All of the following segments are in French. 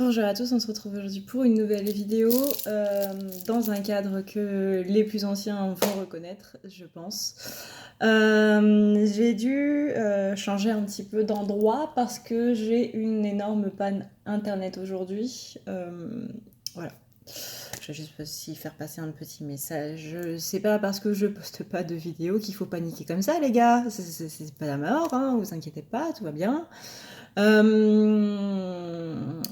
Bonjour à tous, on se retrouve aujourd'hui pour une nouvelle vidéo dans un cadre que les plus anciens vont reconnaître, je pense. J'ai dû changer un petit peu d'endroit parce que j'ai une énorme panne internet aujourd'hui. Voilà. Je vais juste aussi faire passer un petit message. C'est pas parce que je poste pas de vidéos qu'il faut paniquer comme ça, les gars. C'est pas la mort, hein, vous inquiétez pas, tout va bien.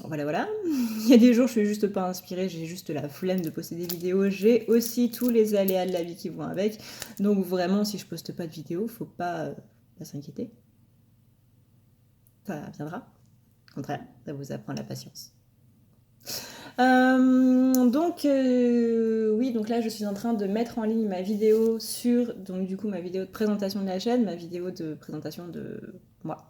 Voilà, voilà. Il y a des jours, je suis juste pas inspirée, j'ai juste la flemme de poster des vidéos. J'ai aussi tous les aléas de la vie qui vont avec. Donc vraiment, si je poste pas de vidéos, faut pas s'inquiéter. Ça viendra. Au contraire, ça vous apprend la patience. Oui, donc là, je suis en train de mettre en ligne ma vidéo sur, donc du coup, ma vidéo de présentation de la chaîne, ma vidéo de présentation de moi.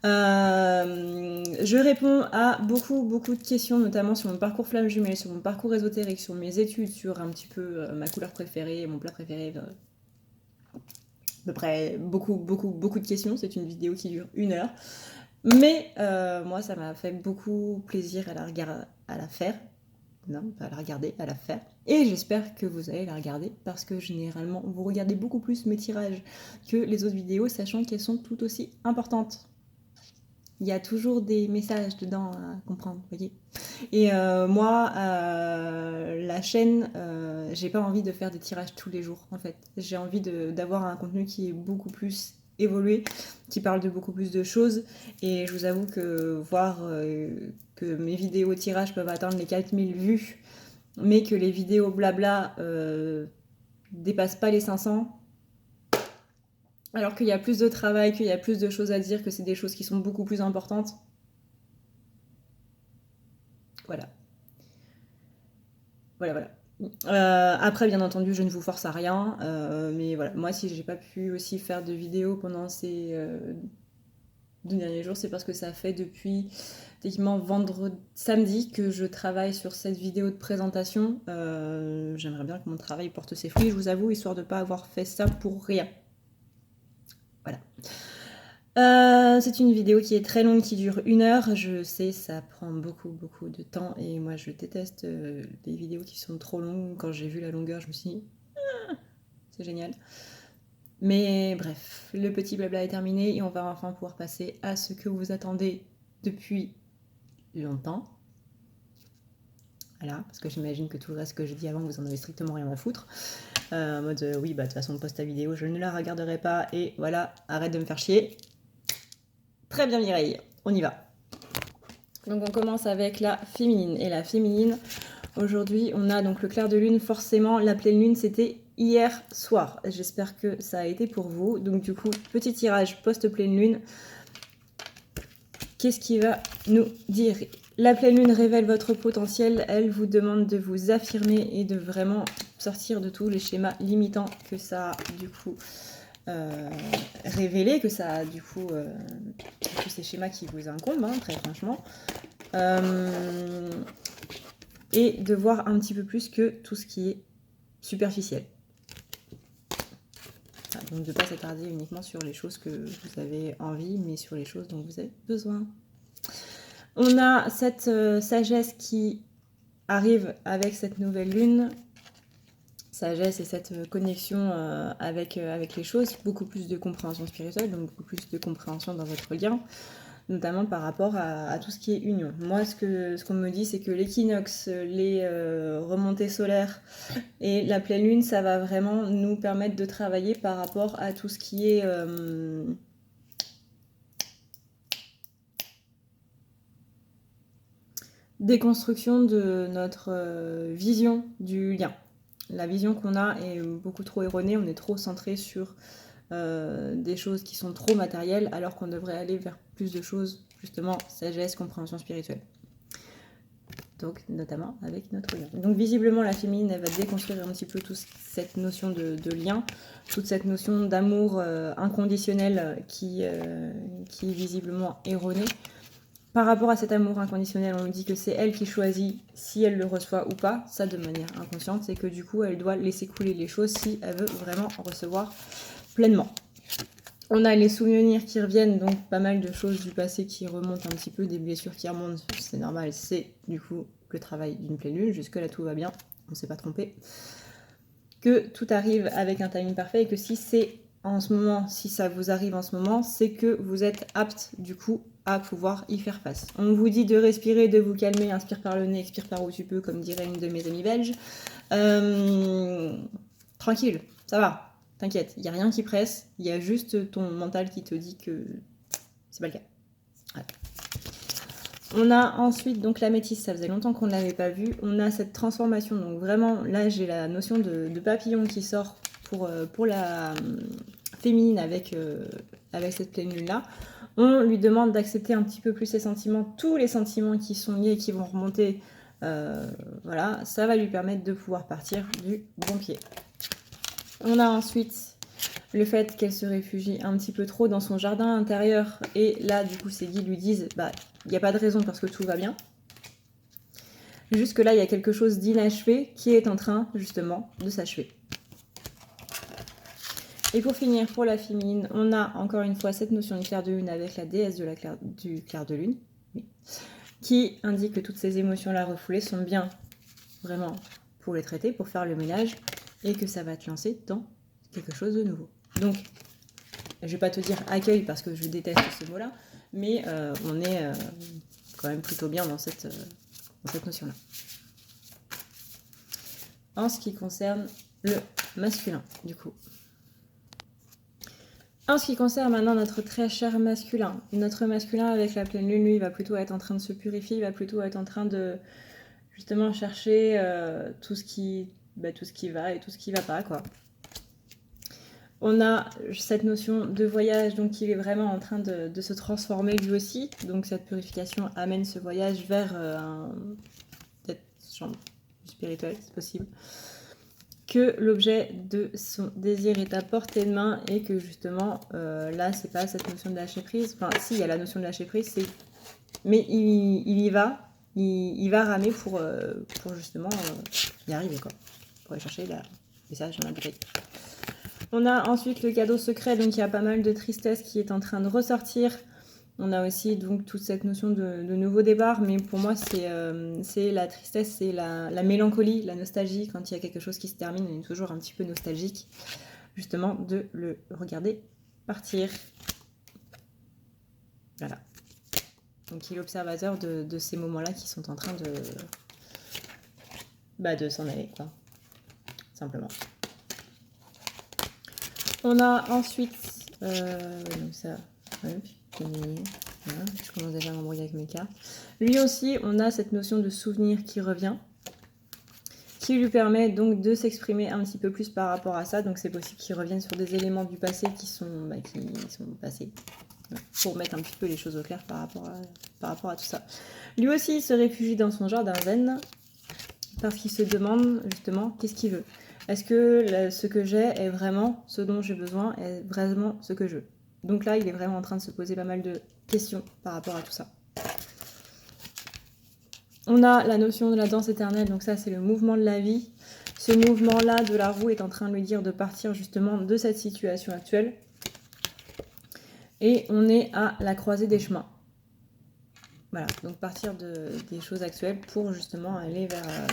Je réponds à beaucoup de questions, notamment sur mon parcours flamme jumelle, sur mon parcours ésotérique, sur mes études, sur un petit peu ma couleur préférée, mon plat préféré. À peu près beaucoup de questions. C'est une vidéo qui dure 1 heure. Mais moi, ça m'a fait beaucoup plaisir à la faire. Non, pas à la regarder, à la faire. Et j'espère que vous allez la regarder parce que généralement, vous regardez beaucoup plus mes tirages que les autres vidéos, sachant qu'elles sont tout aussi importantes. Il y a toujours des messages dedans à comprendre, vous voyez. Et moi, la chaîne, j'ai pas envie de faire des tirages tous les jours, en fait. J'ai envie d'avoir un contenu qui est beaucoup plus évolué, qui parle de beaucoup plus de choses. Et je vous avoue que voir que mes vidéos tirages peuvent atteindre les 4000 vues, mais que les vidéos blabla dépassent pas les 500, alors qu'il y a plus de travail, qu'il y a plus de choses à dire, que c'est des choses qui sont beaucoup plus importantes. Voilà. Voilà. Après, bien entendu, je ne vous force à rien, mais voilà. Moi, si j'ai pas pu aussi faire de vidéos pendant ces 2 derniers jours, c'est parce que ça fait depuis techniquement samedi que je travaille sur cette vidéo de présentation. J'aimerais bien que mon travail porte ses fruits, je vous avoue, histoire de pas avoir fait ça pour rien. Voilà. C'est une vidéo qui est très longue, qui dure 1 heure. Je sais, ça prend beaucoup de temps et moi je déteste les vidéos qui sont trop longues. Quand j'ai vu la longueur, je me suis dit, c'est génial. Mais bref, le petit blabla est terminé et on va enfin pouvoir passer à ce que vous attendez depuis longtemps. Voilà, parce que j'imagine que tout le reste que j'ai dit avant, vous en avez strictement rien à foutre. En mode, oui, bah de toute façon, poste ta vidéo, je ne la regarderai pas et voilà, arrête de me faire chier. Très bien Mireille, on y va. Donc on commence avec la féminine. Et la féminine, aujourd'hui, on a donc le clair de lune. Forcément, la pleine lune, c'était hier soir. J'espère que ça a été pour vous. Donc du coup, petit tirage post-pleine lune. Qu'est-ce qui va nous dire? La pleine lune révèle votre potentiel. Elle vous demande de vous affirmer et de vraiment sortir de tous les schémas limitants que ça a du coup révélé, que ça a du coup tous ces schémas qui vous incombent, hein, très franchement. Et de voir un petit peu plus que tout ce qui est superficiel. Donc de ne pas s'attarder uniquement sur les choses que vous avez envie, mais sur les choses dont vous avez besoin. On a cette sagesse qui arrive avec cette nouvelle lune. Sagesse et cette connexion avec les choses, beaucoup plus de compréhension spirituelle, donc beaucoup plus de compréhension dans votre lien, notamment par rapport à tout ce qui est union. Moi, ce qu'on me dit, c'est que l'équinoxe, les remontées solaires et la pleine lune, ça va vraiment nous permettre de travailler par rapport à tout ce qui est déconstruction de notre vision du lien. La vision qu'on a est beaucoup trop erronée, on est trop centré sur des choses qui sont trop matérielles, alors qu'on devrait aller vers plus de choses, justement, sagesse, compréhension spirituelle. Donc, notamment avec notre lien. Donc, visiblement, la féminine, elle va déconstruire un petit peu toute cette notion de lien, toute cette notion d'amour inconditionnel qui est visiblement erronée. Par rapport à cet amour inconditionnel, on nous dit que c'est elle qui choisit si elle le reçoit ou pas, ça de manière inconsciente, c'est que du coup, elle doit laisser couler les choses si elle veut vraiment en recevoir pleinement. On a les souvenirs qui reviennent, donc pas mal de choses du passé qui remontent un petit peu, des blessures qui remontent, c'est normal, c'est du coup le travail d'une pleine lune. Jusque-là, tout va bien, on ne s'est pas trompé. Que tout arrive avec un timing parfait et que si c'est en ce moment, si ça vous arrive en ce moment, c'est que vous êtes apte du coup à pouvoir y faire face. On vous dit de respirer, de vous calmer, inspire par le nez, expire par où tu peux, comme dirait une de mes amies belges. Tranquille, ça va. T'inquiète, il n'y a rien qui presse, il y a juste ton mental qui te dit que c'est pas le cas. Ouais. On a ensuite donc la métisse, ça faisait longtemps qu'on ne l'avait pas vue. On a cette transformation, donc vraiment là j'ai la notion de papillon qui sort pour la féminine avec cette pleine lune là. On lui demande d'accepter un petit peu plus ses sentiments, tous les sentiments qui sont liés et qui vont remonter. Voilà, ça va lui permettre de pouvoir partir du bon pied. On a ensuite le fait qu'elle se réfugie un petit peu trop dans son jardin intérieur. Et là, du coup, ses guides lui disent, bah, il n'y a pas de raison parce que tout va bien. Jusque là, il y a quelque chose d'inachevé qui est en train, justement, de s'achever. Et pour finir, pour la féminine, on a encore une fois cette notion de clair de lune avec la déesse du clair de lune, oui, qui indique que toutes ces émotions-là refoulées sont bien, vraiment, pour les traiter, pour faire le ménage, et que ça va te lancer dans quelque chose de nouveau. Donc, je vais pas te dire accueil parce que je déteste ce mot-là, mais on est quand même plutôt bien dans cette notion-là. En ce qui concerne le masculin, du coup. En ce qui concerne maintenant notre très cher masculin, notre masculin avec la pleine lune, lui, il va plutôt être en train de se purifier, il va plutôt être en train de justement chercher tout ce qui va et tout ce qui va pas, quoi. On a cette notion de voyage, donc il est vraiment en train de se transformer lui aussi. Donc cette purification amène ce voyage vers peut-être chambre spirituelle, c'est possible. Que l'objet de son désir est à portée de main et que justement, là, c'est pas cette notion de lâcher prise. Enfin, si, il y a la notion de lâcher prise, mais il y va, il va ramer pour justement y arriver, quoi. Pour aller chercher le message dans la bouteille. On a ensuite le cadeau secret, donc il y a pas mal de tristesse qui est en train de ressortir. On a aussi donc toute cette notion de nouveau départ, mais pour moi c'est la tristesse, c'est la mélancolie, la nostalgie. Quand il y a quelque chose qui se termine, on est toujours un petit peu nostalgique, justement, de le regarder partir. Voilà. Donc il est l'observateur de ces moments-là qui sont en train de s'en aller, quoi. Simplement. On a ensuite, donc ça, voilà, je commence déjà à m'embrouiller avec mes cartes. Lui aussi, on a cette notion de souvenir qui revient, qui lui permet donc de s'exprimer un petit peu plus par rapport à ça. Donc c'est possible qu'il revienne sur des éléments du passé qui sont passés, pour mettre un petit peu les choses au clair par rapport à tout ça. Lui aussi, il se réfugie dans son jardin zen, parce qu'il se demande justement qu'est-ce qu'il veut. Est-ce que ce que j'ai est vraiment ce dont j'ai besoin, est vraiment ce que je veux? Donc là, il est vraiment en train de se poser pas mal de questions par rapport à tout ça. On a la notion de la danse éternelle, donc ça c'est le mouvement de la vie. Ce mouvement-là de la roue est en train de lui dire de partir justement de cette situation actuelle. Et on est à la croisée des chemins. Voilà, donc partir des choses actuelles pour justement aller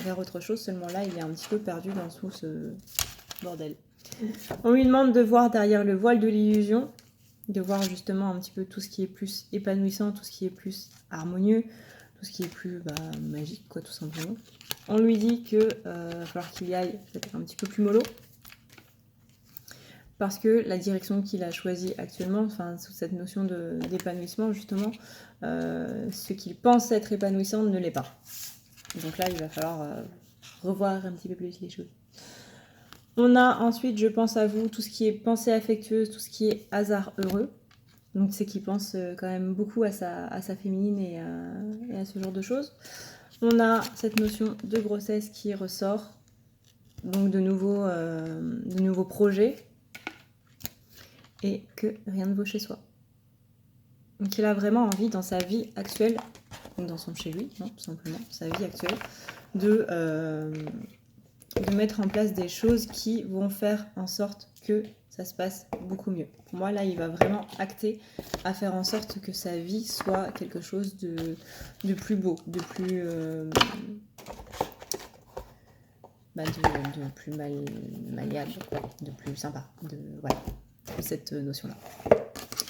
vers autre chose. Seulement là, il est un petit peu perdu dans tout ce bordel. On lui demande de voir derrière le voile de l'illusion, de voir justement un petit peu tout ce qui est plus épanouissant, tout ce qui est plus harmonieux, tout ce qui est plus magique, quoi, tout simplement. On lui dit que va falloir qu'il y aille peut-être un petit peu plus mollo, parce que la direction qu'il a choisie actuellement, enfin sous cette notion d'épanouissement justement, ce qu'il pense être épanouissant ne l'est pas. Donc là, il va falloir revoir un petit peu plus les choses. On a ensuite, je pense à vous, tout ce qui est pensée affectueuse, tout ce qui est hasard heureux. Donc c'est qu'il pense quand même beaucoup à sa féminine et à ce genre de choses. On a cette notion de grossesse qui ressort, donc de nouveaux projets, et que rien ne vaut chez soi. Donc il a vraiment envie dans sa vie actuelle, donc dans son chez lui, non, tout simplement, sa vie actuelle, de mettre en place des choses qui vont faire en sorte que ça se passe beaucoup mieux. Pour moi, là, il va vraiment acter à faire en sorte que sa vie soit quelque chose de plus beau, de plus... de plus malléable, de plus sympa, voilà, de cette notion-là.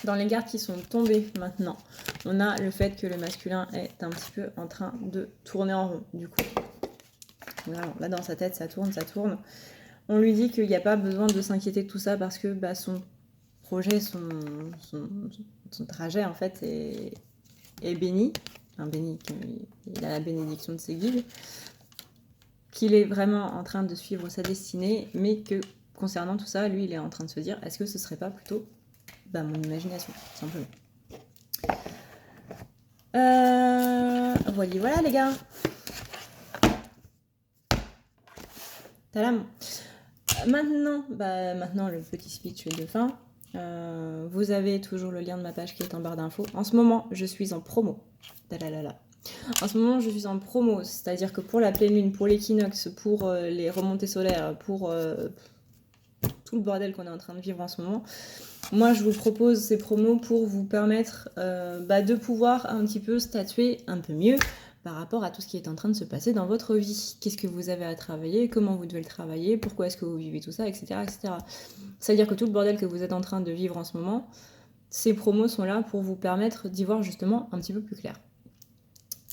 Dans les cartes qui sont tombées maintenant, on a le fait que le masculin est un petit peu en train de tourner en rond, du coup. Voilà, là, dans sa tête, ça tourne, ça tourne. On lui dit qu'il n'y a pas besoin de s'inquiéter de tout ça parce que son projet, son trajet, en fait, est béni. Enfin, béni, il a la bénédiction de ses guides. Qu'il est vraiment en train de suivre sa destinée, mais que concernant tout ça, lui, il est en train de se dire, est-ce que ce serait pas plutôt mon imagination, tout simplement. Voilà les gars. Talam. Maintenant, le petit speech est de fin. Vous avez toujours le lien de ma page qui est en barre d'infos. En ce moment, je suis en promo. En ce moment, je suis en promo, c'est-à-dire que pour la pleine lune, pour l'équinoxe, pour les remontées solaires, pour tout le bordel qu'on est en train de vivre en ce moment, moi, je vous propose ces promos pour vous permettre de pouvoir un petit peu statuer un peu mieux par rapport à tout ce qui est en train de se passer dans votre vie. Qu'est-ce que vous avez à travailler, comment vous devez le travailler, pourquoi est-ce que vous vivez tout ça, etc. etc. C'est-à-dire que tout le bordel que vous êtes en train de vivre en ce moment, ces promos sont là pour vous permettre d'y voir justement un petit peu plus clair.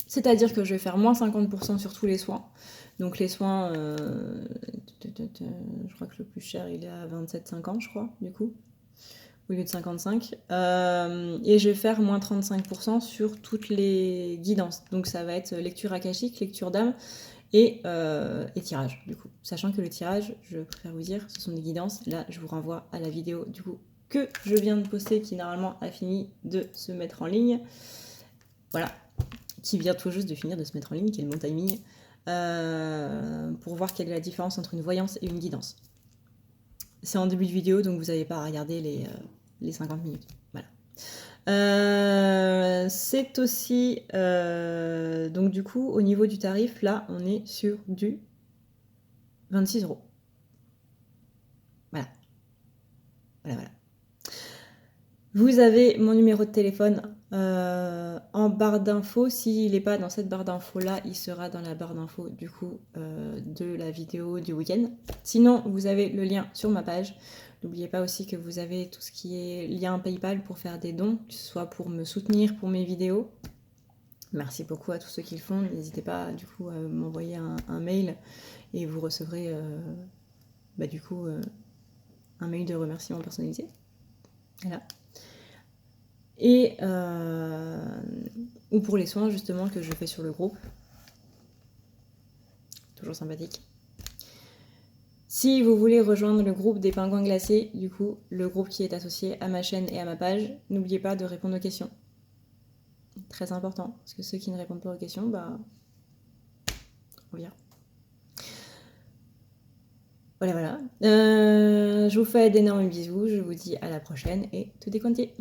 C'est-à-dire que je vais faire moins 50% sur tous les soins. Donc les soins, je crois que le plus cher, il est à 27,50, je crois, du coup, au lieu de 55. Et je vais faire moins 35% sur toutes les guidances. Donc ça va être lecture akashique, lecture d'âme et tirage, du coup. Sachant que le tirage, je préfère vous dire, ce sont des guidances. Là, je vous renvoie à la vidéo, du coup, que je viens de poster, qui normalement a fini de se mettre en ligne. Voilà. Qui vient tout juste de finir de se mettre en ligne, qui est le bon timing, pour voir quelle est la différence entre une voyance et une guidance. C'est en début de vidéo, donc vous n'avez pas à regarder les 50 minutes. Voilà. C'est aussi... donc du coup, au niveau du tarif, là, on est sur du 26 €. Voilà. Voilà. Vous avez mon numéro de téléphone en barre d'infos. S'il n'est pas dans cette barre d'infos-là, il sera dans la barre d'infos du coup de la vidéo du week-end. Sinon, vous avez le lien sur ma page. N'oubliez pas aussi que vous avez tout ce qui est lien PayPal pour faire des dons, que ce soit pour me soutenir pour mes vidéos. Merci beaucoup à tous ceux qui le font. N'hésitez pas du coup à m'envoyer un mail et vous recevrez du coup un mail de remerciement personnalisé. Voilà. Et ou pour les soins justement que je fais sur le groupe. Toujours sympathique. Si vous voulez rejoindre le groupe des pingouins glacés, du coup, le groupe qui est associé à ma chaîne et à ma page, n'oubliez pas de répondre aux questions. Très important, parce que ceux qui ne répondent pas aux questions, on vient. Voilà. Je vous fais d'énormes bisous, je vous dis à la prochaine et tout est compté.